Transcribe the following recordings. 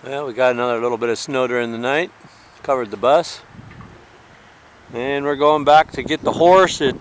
Well, we got another little bit of snow during the night. Covered the bus. And we're going back to get the horse at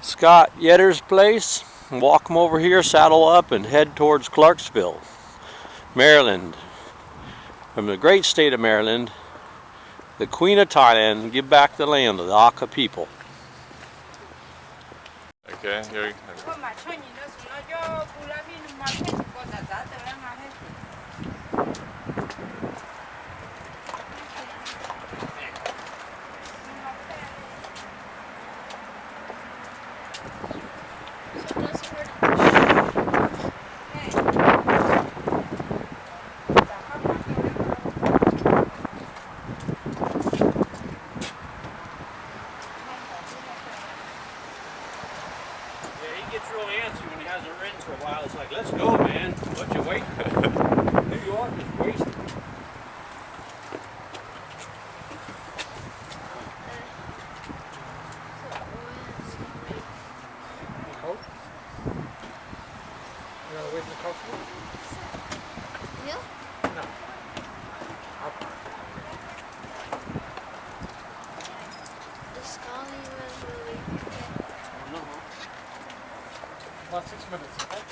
Scott Yetter's place. Walk him over here, saddle up, and head towards Clarksville, Maryland. From the great state of Maryland, the Queen of Thailand, give back the land of the Aka people. Okay, here we go. He gets real antsy when he hasn't ridden for a while. It's like, let's go, man. What you waiting for? New York is wasted. You want to wait in the car for me? Yeah? No. I'll park. The Scully was really good. About 6 minutes, okay?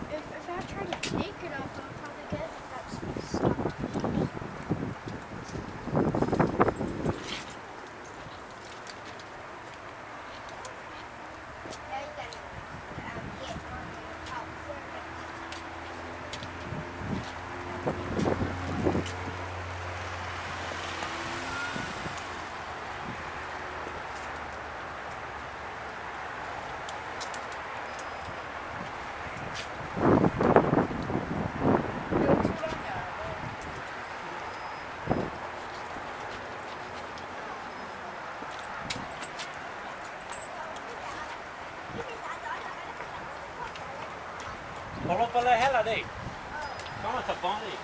If I try to take it off, I'll probably get that stuck. Follow for the hell of it. Come on, Bonnie.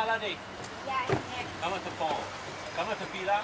La đi. Come on, Bon. Come on, Pila.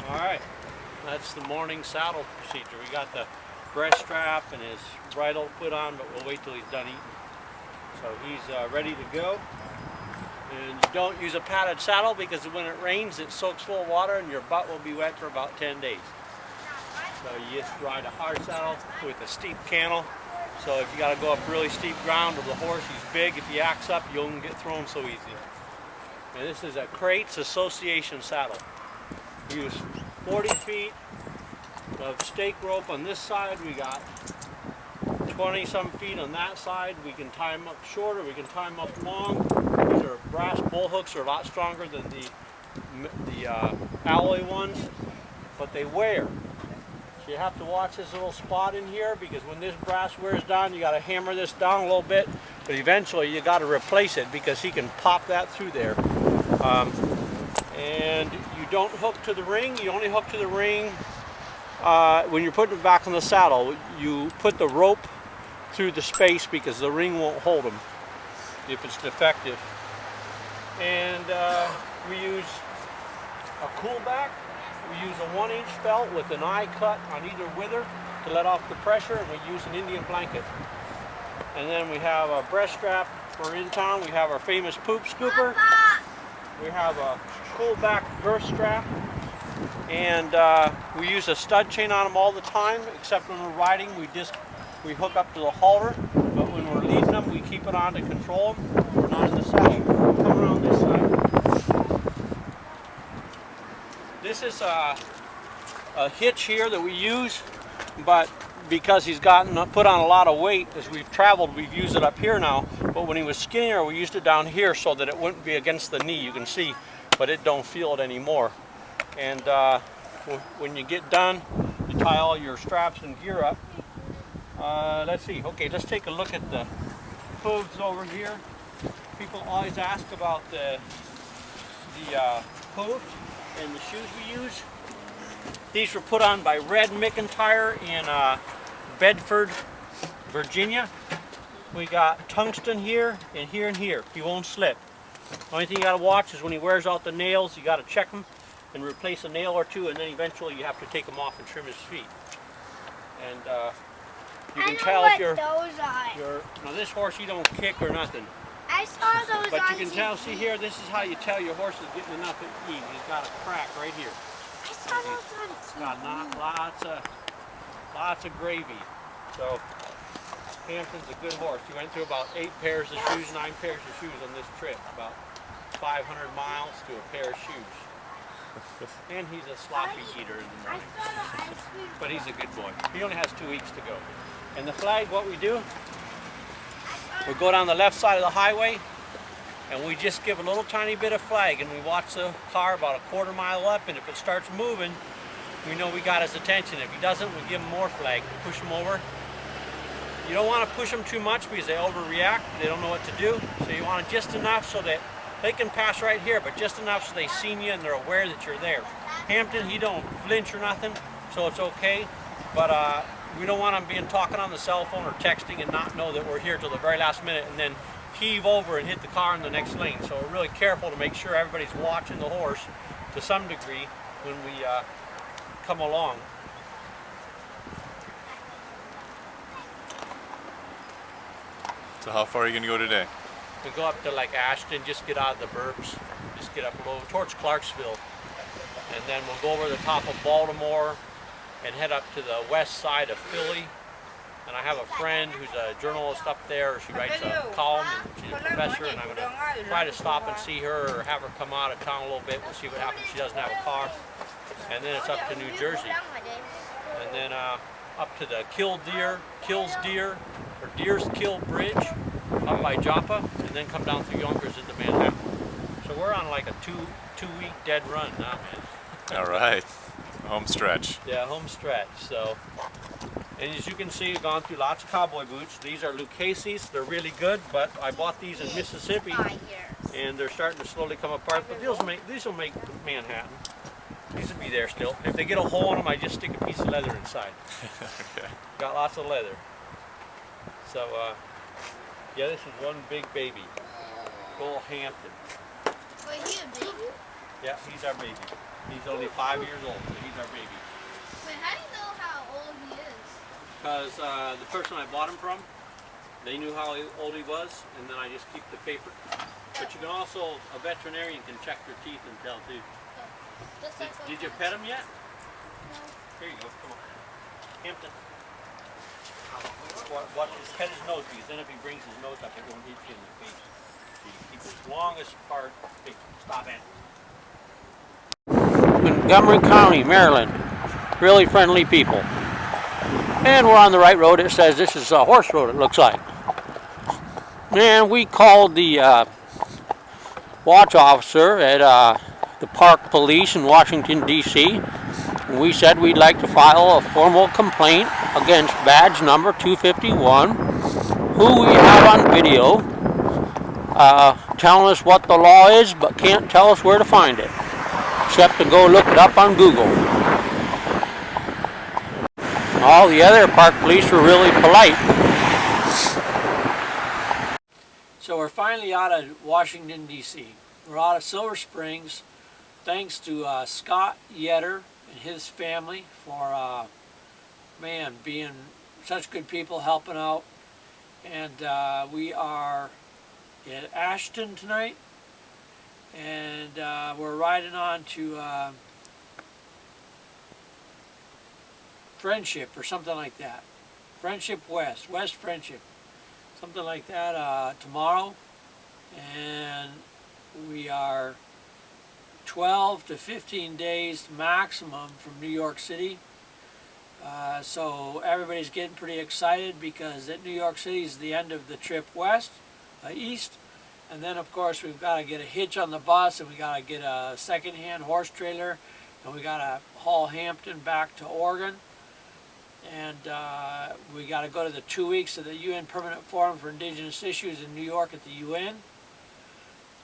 Alright, that's the morning saddle procedure. We got the breast strap and his bridle put on, but we'll wait till he's done eating. So he's ready to go. And you don't use a padded saddle because when it rains it soaks full of water and your butt will be wet for about 10 days. So you just ride a hard saddle with a steep cantle. So if you got to go up really steep ground or the horse, he's big, if he acts up, you won't get thrown so easy. And this is a Crates Association saddle. We use 40 feet of stake rope on this side. We got 20 some feet on that side. We can tie them up short or we can tie them up long. These are brass bull hooks. They're a lot stronger than the alloy ones, but they wear. So you have to watch this little spot in here because when this brass wears down, you got to hammer this down a little bit, but eventually you got to replace it because he can pop that through there. And you don't hook to the ring. You only hook to the ring when you're putting it back on the saddle. You put the rope through the space because the ring won't hold them if it's defective. And we use a cool back. We use a 1-inch felt with an eye cut on either wither to let off the pressure, and we use an Indian blanket. And then we have a breast strap for in town. We have our famous poop scooper. We have a cool back girth strap. And we use a stud chain on them all the time, except when we're riding, we hook up to the halter. But when we're leading them, we keep it on to control them. We're not in the saddle. Come around this side. This is a hitch here that we use, but because he's gotten put on a lot of weight as we've traveled, we've used it up here now. But when he was skinnier, we used it down here so that it wouldn't be against the knee. You can see, but it don't feel it anymore. And when you get done, you tie all your straps and gear up. Let's see. Okay, let's take a look at the hooves over here. People always ask about the hooves and the shoes we use. These were put on by Red McIntyre in Bedford, Virginia. We got tungsten here and here and here. He won't slip. The only thing you got to watch is when he wears out the nails, you got to check them and replace a nail or two, and then eventually you have to take them off and trim his feet. And you can tell if you're now this horse, he don't kick or nothing. I saw those But on you can TV. tell, see here, this is how you tell your horse is getting enough to eat. He's got a crack right here. I saw those on TV. Got lots of gravy. So Hampton's a good horse. He went through about 8 pairs of shoes, 9 pairs of shoes on this trip. About 500 miles to a pair of shoes. And he's a sloppy eater in the I morning. saw the ice cream. But he's a good boy. He only has 2 weeks to go. And the flag, what we do, we go down the left side of the highway and we just give a little tiny bit of flag and we watch the car about a quarter mile up, and if it starts moving, we know we got his attention. If he doesn't, we give him more flag, push him over. You don't want to push them too much because they overreact, they don't know what to do. So you want it just enough so that they can pass right here, but just enough so they see you and they're aware that you're there. Hampton, he don't flinch or nothing, so it's okay. But we don't want him being talking on the cell phone or texting and not know that we're here till the very last minute and then heave over and hit the car in the next lane. So we're really careful to make sure everybody's watching the horse to some degree when we come along. So how far are you going to go today? We go up to like Ashton, just get out of the burbs, just get up a little towards Clarksville, and then we'll go over the top of Baltimore and head up to the west side of Philly. And I have a friend who's a journalist up there. She writes a column, and she's a professor, and I'm going to try to stop and see her or have her come out of town a little bit. We'll see what happens. She doesn't have a car. And then it's up to New Jersey. And then up to the Kills Deer, or Deer's Kill Bridge up by Joppa, and then come down through Yonkers into Manhattan. So we're on like a two-week dead run now, man. All right. Home stretch. Yeah, home stretch. So, and as you can see, I've gone through lots of cowboy boots. These are Lucchese's. They're really good, but I bought these in Mississippi, and they're starting to slowly come apart. But these will make Manhattan. These will be there still. If they get a hole in them, I just stick a piece of leather inside. Okay. Got lots of leather. So, yeah, this is one big baby. Bull Hampton. Wait, he a baby? Yeah, he's our baby. He's only 5 years old, so he's our baby. Wait, how do you know how old he is? Because the person I bought him from, they knew how old he was, and then I just keep the paper. But you can also, a veterinarian can check their teeth and tell too. Just Did, like those did you ones. pet him yet? No. Here you go, come on. Hampton. Watch his, pet his nose, because then if he brings his nose up, it won't hit you in the face. So you keep his longest part. Hey, stop it. Montgomery County, Maryland. Really friendly people. And we're on the right road. It says this is a horse road, it looks like. And we called the watch officer at the Park Police in Washington, D.C. And we said we'd like to file a formal complaint against badge number 251, who we have on video, telling us what the law is, but can't tell us where to find it, except to go look it up on Google. All the other park police were really polite. So we're finally out of Washington, D.C. We're out of Silver Springs, thanks to Scott Yetter and his family for, being such good people, helping out. And we are in Ashton tonight, and we're riding on to Friendship or something like that. Friendship West, West Friendship, something like that tomorrow. And we are 12 to 15 days maximum from New York City. So everybody's getting pretty excited because at New York City is the end of the trip east. And then of course we've got to get a hitch on the bus, and we got to get a second-hand horse trailer, and we got to haul Hampton back to Oregon. And we got to go to the 2 weeks of the UN Permanent Forum for Indigenous Issues in New York at the UN.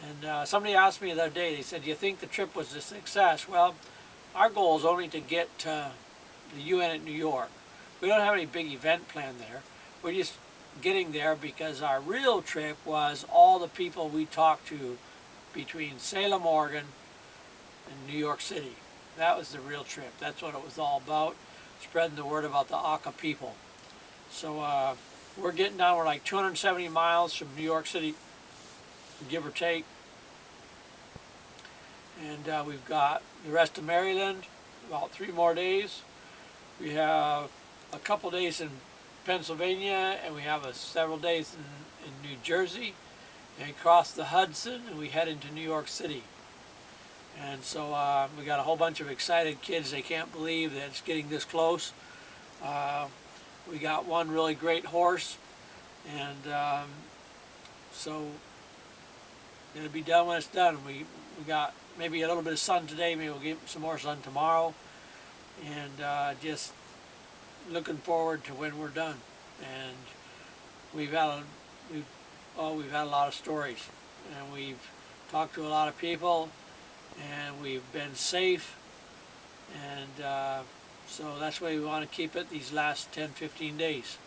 And somebody asked me the other day, they said, do you think the trip was a success? Well, our goal is only to get to the UN at New York. We don't have any big event planned there. We're just getting there because our real trip was all the people we talked to between Salem, Oregon and New York City. That was the real trip. That's what it was all about, spreading the word about the Aka people. So we're getting down, we're like 270 miles from New York City, give or take. And we've got the rest of Maryland, about 3 more days. We have a couple days in Pennsylvania, and we have several days in New Jersey, and cross the Hudson, and we head into New York City. And so we got a whole bunch of excited kids. They can't believe that it's getting this close. We got one really great horse, and so it'll be done when it's done. We got maybe a little bit of sun today, maybe we'll get some more sun tomorrow, and just looking forward to when we're done. And we've had a lot of stories, and we've talked to a lot of people, and we've been safe, and so that's the way we want to keep it these last 10-15 days.